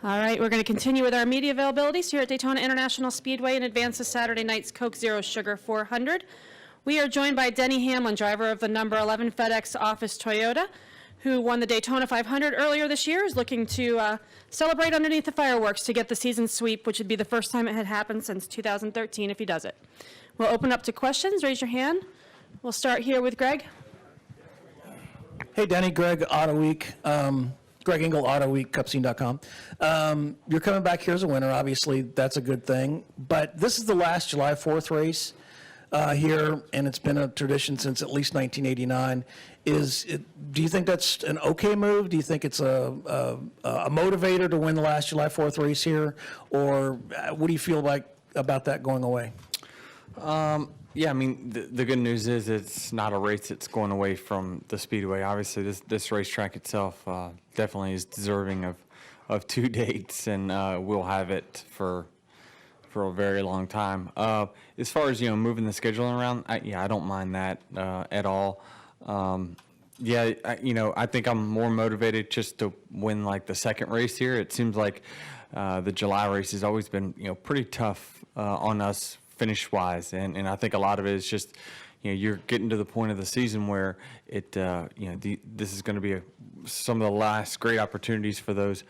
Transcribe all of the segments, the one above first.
All right, we're going to continue with our media availabilities here at Daytona International Speedway in advance of Saturday night's Coke Zero Sugar 400. We are joined by Denny Hamlin, driver of the number 11 FedEx Office Toyota, who won the Daytona 500 earlier this year, is looking to celebrate underneath the fireworks to get the season sweep, which would be the first time it had happened since 2013 if he does it. We'll open up to questions. Raise your hand. We'll start here with Greg. Hey, Denny, Greg, Auto Week. Greg Engel, Auto Week, Cupscene.com. You're coming back here as a winner. Obviously, that's a good thing. But this is the last July 4th race here, and it's been a tradition since at least 1989. Do you think that's an okay move? Do you think it's a motivator to win the last July 4th race here? Or what do you feel like about that going away? Yeah, I mean, the good news is it's not a race that's going away from the Speedway. Obviously, this racetrack itself definitely is deserving of 2 dates, and we'll have it for a very long time. As far as, moving the schedule around, I don't mind that at all. I think I'm more motivated just to win, like, the second race here. It seems like the July race has always been, pretty tough on us finish-wise, and I think a lot of it is just, you're getting to the point of the season where it, this is going to be some of the last great opportunities for those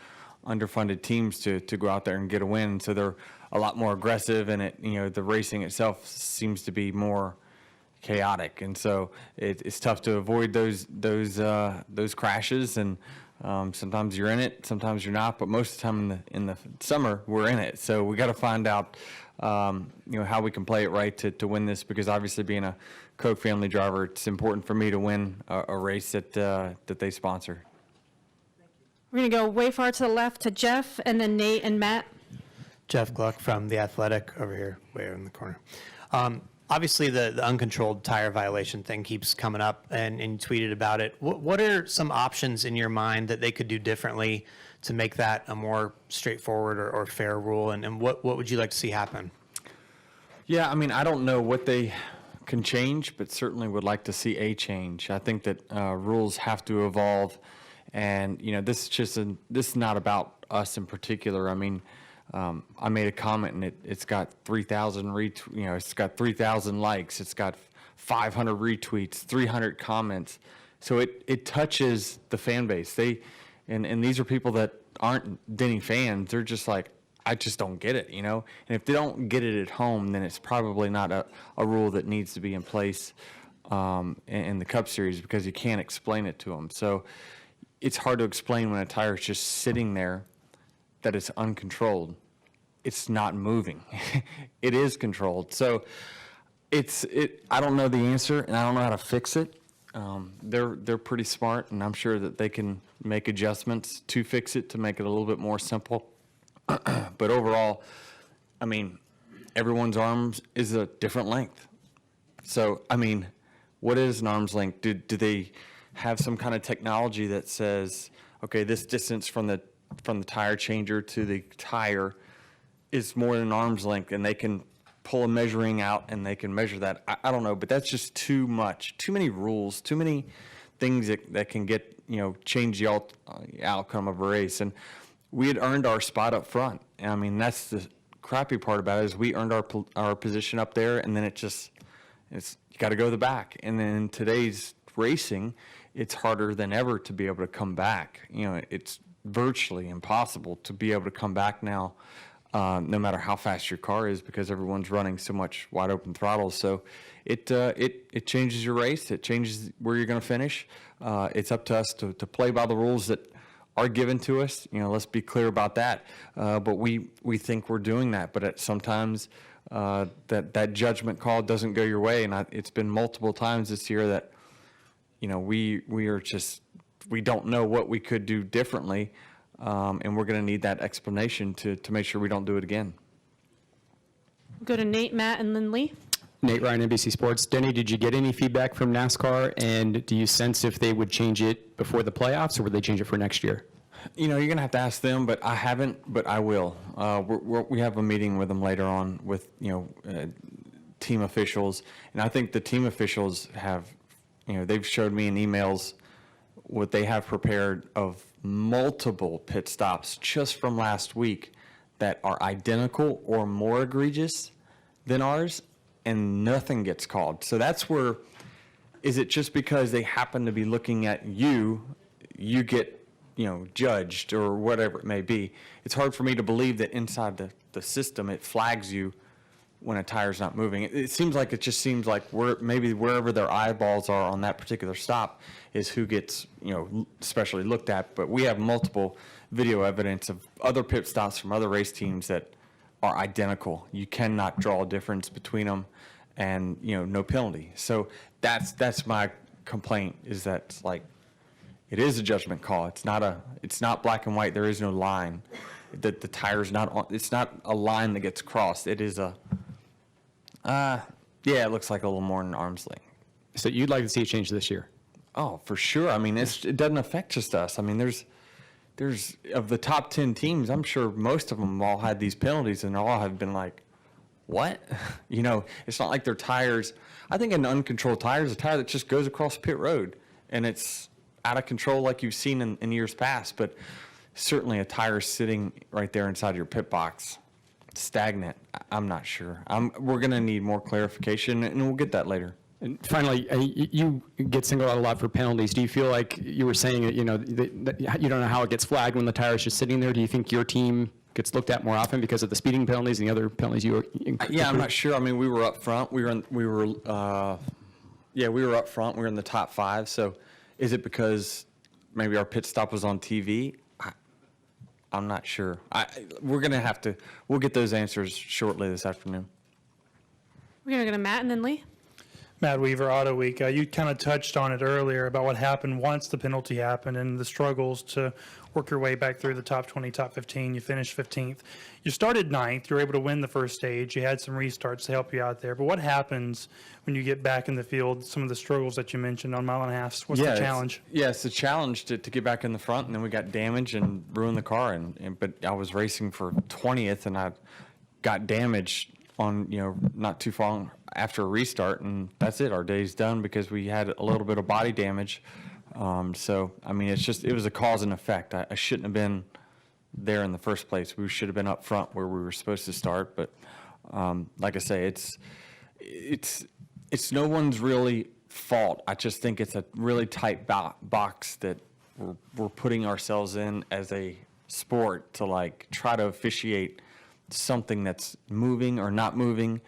underfunded teams to go out there and get a win. So they're a lot more aggressive, and the racing itself seems to be more chaotic, and so it's tough to avoid those crashes. And sometimes you're in it, sometimes you're not, but most of the time in the summer we're in it. So we got to find out how we can play it right to win this, because obviously being a Coke family driver, it's important for me to win a race that they sponsor. We're going to go way far to the left to Jeff, and then Nate and Matt. Jeff Gluck from The Athletic over here, way in the corner. Obviously, the uncontrolled tire violation thing keeps coming up, and you tweeted about it. What are some options in your mind that they could do differently to make that a more straightforward or fair rule, and what would you like to see happen? Yeah, I mean, I don't know what they can change, but certainly would like to see a change. I think that rules have to evolve, and this is not about us in particular. I mean, I made a comment, and it's got 3,000 it's got 3,000 likes, it's got 500 retweets, 300 comments. So it touches the fan base. And these are people that aren't Denny fans. They're just like, I just don't get it, And if they don't get it at home, then it's probably not a rule that needs to be in place in the Cup Series, because you can't explain it to them. So it's hard to explain when a tire is just sitting there that it's uncontrolled. It's not moving. It is controlled. So I don't know the answer, and I don't know how to fix it. They're pretty smart, and I'm sure that they can make adjustments to fix it, to make it a little bit more simple. But overall, I mean, everyone's arms is a different length. So, I mean, what is an arm's length? Do they have some kind of technology that says, okay, this distance from the tire changer to the tire is more than an arm's length, and they can pull a measuring out and they can measure that? I don't know, but that's just too much. Too many rules, too many things that can get, change the outcome of a race. And we had earned our spot up front. And I mean, that's the crappy part about it, is we earned our position up there, and then you got to go to the back. And then in today's racing, it's harder than ever to be able to come back. It's virtually impossible to be able to come back now, no matter how fast your car is, because everyone's running so much wide open throttle. So it changes your race. It changes where you're going to finish. It's up to us to play by the rules that are given to us. Let's be clear about that. But we think we're doing that. But sometimes that judgment call doesn't go your way. And it's been multiple times this year that we don't know what we could do differently. And we're going to need that explanation to make sure we don't do it again. Go to Nate, Matt, and then Lee. Nate Ryan, NBC Sports. Denny, did you get any feedback from NASCAR, and do you sense if they would change it before the playoffs, or would they change it for next year? You're going to have to ask them, but I haven't, but I will. We have a meeting with them later on with, team officials, and I think the team officials have, they've showed me in emails what they have prepared of multiple pit stops just from last week that are identical or more egregious than ours, and nothing gets called. So that's where, is it just because they happen to be looking at you, you get, judged or whatever it may be? It's hard for me to believe that inside the system it flags you when a tire's not moving. It seems like maybe wherever their eyeballs are on that particular stop is who gets, especially looked at. But we have multiple video evidence of other pit stops from other race teams that are identical. You cannot draw a difference between them, and no penalty. So that's my complaint, is that it is a judgment call. It's not black and white. There is no line. That the tire's not on. It's not a line that gets crossed. It is it looks like a little more than arm's length. So you'd like to see a change this year? Oh, for sure. I mean, it doesn't affect just us. I mean, there's of the top 10 teams, I'm sure most of them all had these penalties, and all have been like, what? It's not like their tires. I think an uncontrolled tire is a tire that just goes across pit road, and it's out of control like you've seen in years past. But certainly a tire sitting right there inside your pit box, stagnant, I'm not sure. We're going to need more clarification, and we'll get that later. And finally, you get singled out a lot for penalties. Do you feel like you were saying that, that you don't know how it gets flagged when the tire is just sitting there? Do you think your team gets looked at more often because of the speeding penalties and the other penalties you were? Yeah, I'm not sure. I mean, we were up front. We were up front. We were in the top 5. So, is it because maybe our pit stop was on TV? I'm not sure. We'll get those answers shortly this afternoon. We're going to go to Matt and then Lee. Matt Weaver, Auto Week. You kind of touched on it earlier about what happened once the penalty happened and the struggles to work your way back through the top 20, top 15. You finished 15th. You started 9th. You were able to win the first stage. You had some restarts to help you out there. But what happens when you get back in the field, some of the struggles that you mentioned on mile and a half? What's the challenge? It's a challenge to get back in the front, and then we got damaged and ruined the car. But I was racing for 20th, and I got damaged on, not too far after a restart, and that's it. Our day's done because we had a little bit of body damage. So, I mean, it was a cause and effect. I shouldn't have been there in the first place. We should have been up front where we were supposed to start. But like I say, it's no one's really fault. I just think it's a really tight box that we're putting ourselves in as a sport to try to officiate something that's moving or not moving,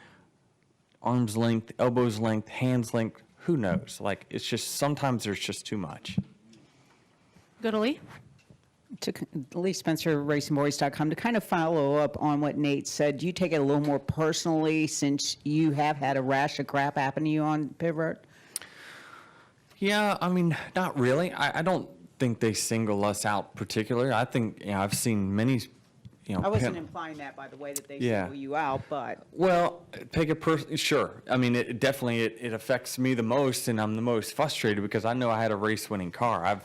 arm's length, elbow's length, hand's length, who knows? It's just, sometimes there's just too much. Go to Lee. To Lee Spencer, RacingBoys.com, to kind of follow up on what Nate said, do you take it a little more personally since you have had a rash of crap happen to you on pit road? Yeah, I mean, not really. I don't think they single us out particularly. I think, I've seen many, I wasn't implying that by the way that they single you out, but. Well, take it personally, sure. I mean, it definitely, it affects me the most, and I'm the most frustrated because I know I had a race-winning car.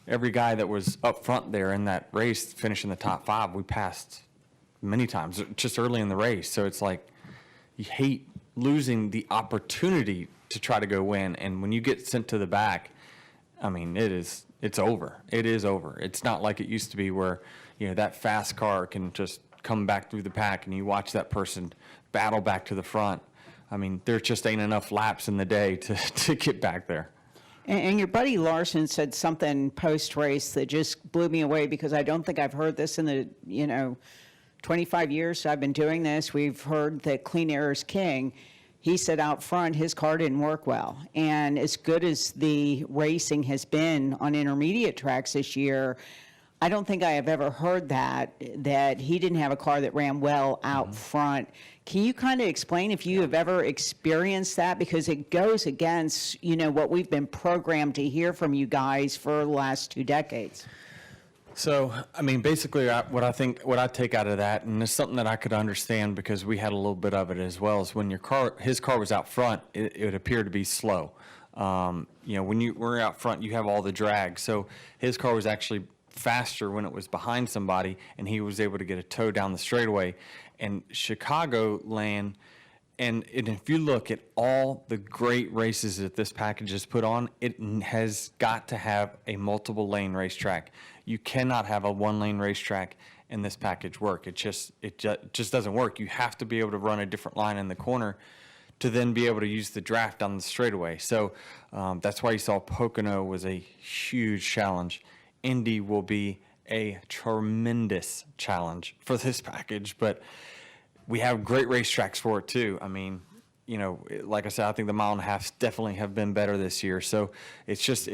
Every guy that was up front there in that race, finishing the top 5, we passed many times, just early in the race. So it's you hate losing the opportunity to try to go win, and when you get sent to the back, I mean, it's over. It is over. It's not like it used to be where, that fast car can just come back through the pack and you watch that person battle back to the front. I mean, there just ain't enough laps in the day to get back there. And your buddy Larson said something post-race that just blew me away because I don't think I've heard this in the, 25 years I've been doing this. We've heard that clean air is king. He said out front his car didn't work well. And as good as the racing has been on intermediate tracks this year, I don't think I have ever heard that he didn't have a car that ran well out front. Can you kind of explain if you have ever experienced that? Because it goes against, what we've been programmed to hear from you guys for the last 2 decades. So, I mean, basically what I take out of that, and it's something that I could understand because we had a little bit of it as well, is when his car was out front, it appeared to be slow. When you were out front, you have all the drag. So his car was actually faster when it was behind somebody, and he was able to get a tow down the straightaway. And Chicago land, And if you look at all the great races that this package has put on, it has got to have a multiple lane racetrack. You cannot have a one lane racetrack and this package work. It just doesn't work. You have to be able to run a different line in the corner to then be able to use the draft on the straightaway. So that's why you saw Pocono was a huge challenge. Indy will be a tremendous challenge for this package, but we have great racetracks for it too. I mean, you know, like I said, I think the mile and a half definitely have been better this year. So it's just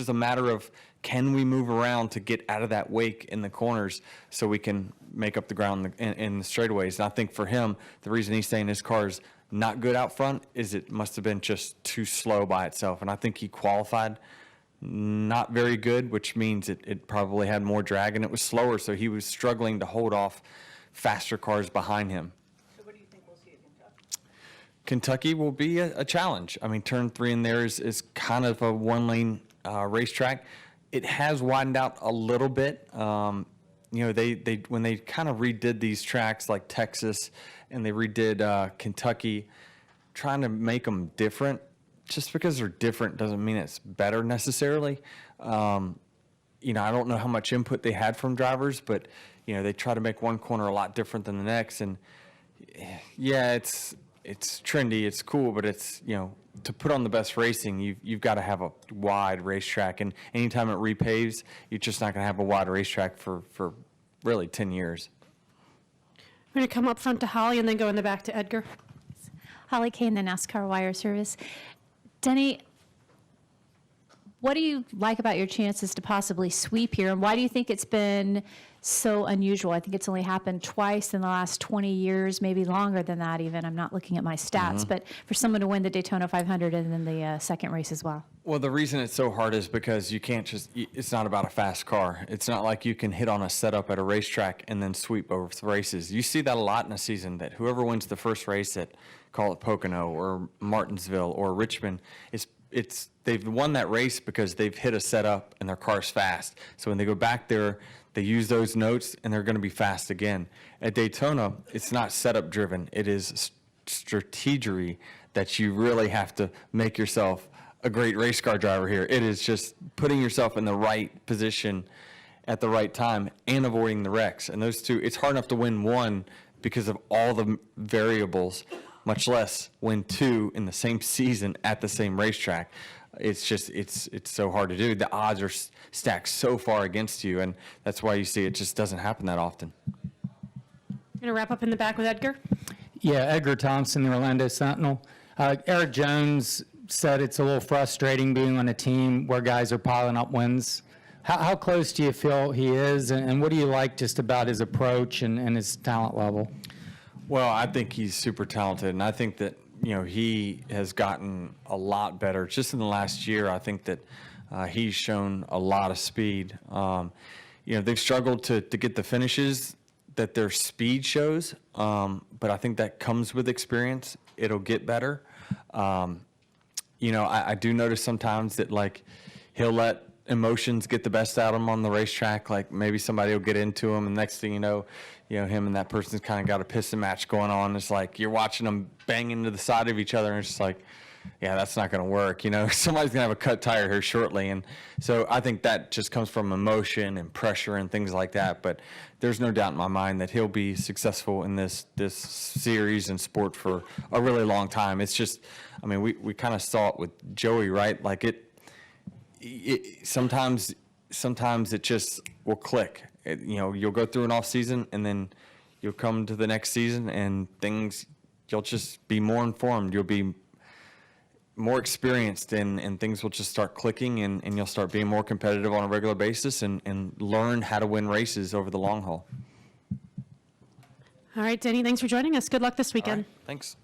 a matter of, can we move around to get out of that wake in the corners so we can make up the ground in the straightaways. And I think for him, the reason he's saying his car is not good out front is it must have been just too slow by itself. And I think he qualified not very good, which means it probably had more drag and it was slower. So he was struggling to hold off faster cars behind him. So what do you think we'll see at Kentucky? Kentucky will be a challenge. I mean, turn 3 in there is kind of a one-lane racetrack. It has widened out a little bit. You know, they when they kind of redid these tracks like Texas and they redid Kentucky, trying to make them different. Just because they're different doesn't mean it's better necessarily. You know, I don't know how much input they had from drivers, but you know, they try to make one corner a lot different than the next. And yeah, it's trendy, it's cool, but it's, you know, to put on the best racing, you've got to have a wide racetrack. And anytime it repaves, you're just not going to have a wide racetrack for really 10 years. We're going to come up front to Holly and then go in the back to Edgar. Holly Kane, the NASCAR Wire Service. Denny, what do you like about your chances to possibly sweep here, and why do you think it's been so unusual? I think it's only happened twice in the last 20 years, maybe longer than that even. I'm not looking at my stats, but for someone to win the Daytona 500 and then the second race as well. Well, the reason it's so hard is because you can't it's not about a fast car. It's not like you can hit on a setup at a racetrack and then sweep over the races. You see that a lot in a season, that whoever wins the first race at, call it Pocono or Martinsville or Richmond, they've won that race because they've hit a setup and their car's fast. So when they go back there, they use those notes and they're going to be fast again. At Daytona, it's not setup driven. It is strategery that you really have to make yourself a great race car driver here. It is just putting yourself in the right position at the right time and avoiding the wrecks. And those two, it's hard enough to win one because of all the variables, much less win two in the same season at the same racetrack. It's just, it's so hard to do. The odds are stacked so far against you, and that's why you see it just doesn't happen that often. Going to wrap up in the back with Edgar. Yeah, Edgar Thompson, the Orlando Sentinel. Eric Jones said it's a little frustrating being on a team where guys are piling up wins. How close do you feel he is, and what do you like just about his approach and his talent level? Well, I think he's super talented, and I think that, you know, he has gotten a lot better just in the last year. I think that he's shown a lot of speed. You know, they've struggled to get the finishes that their speed shows, but I think that comes with experience. It'll get better. You know, I do notice sometimes that, like, he'll let emotions get the best out of him on the racetrack. Like, maybe somebody will get into him, and next thing you know, him and that person's kind of got a piston match going on. It's like you're watching them bang into the side of each other, and it's just like, yeah, that's not going to work. You know, somebody's going to have a cut tire here shortly. And so I think that just comes from emotion and pressure and things like that. But there's no doubt in my mind that he'll be successful in this series and sport for a really long time. It's just, I mean, we kind of saw it with Joey, right? Like sometimes it just will click. You know, you'll go through an off season and then you'll come to the next season and you'll just be more informed. You'll be more experienced and things will just start clicking and you'll start being more competitive on a regular basis and learn how to win races over the long haul. All right, Denny, thanks for joining us. Good luck this weekend. All right, thanks.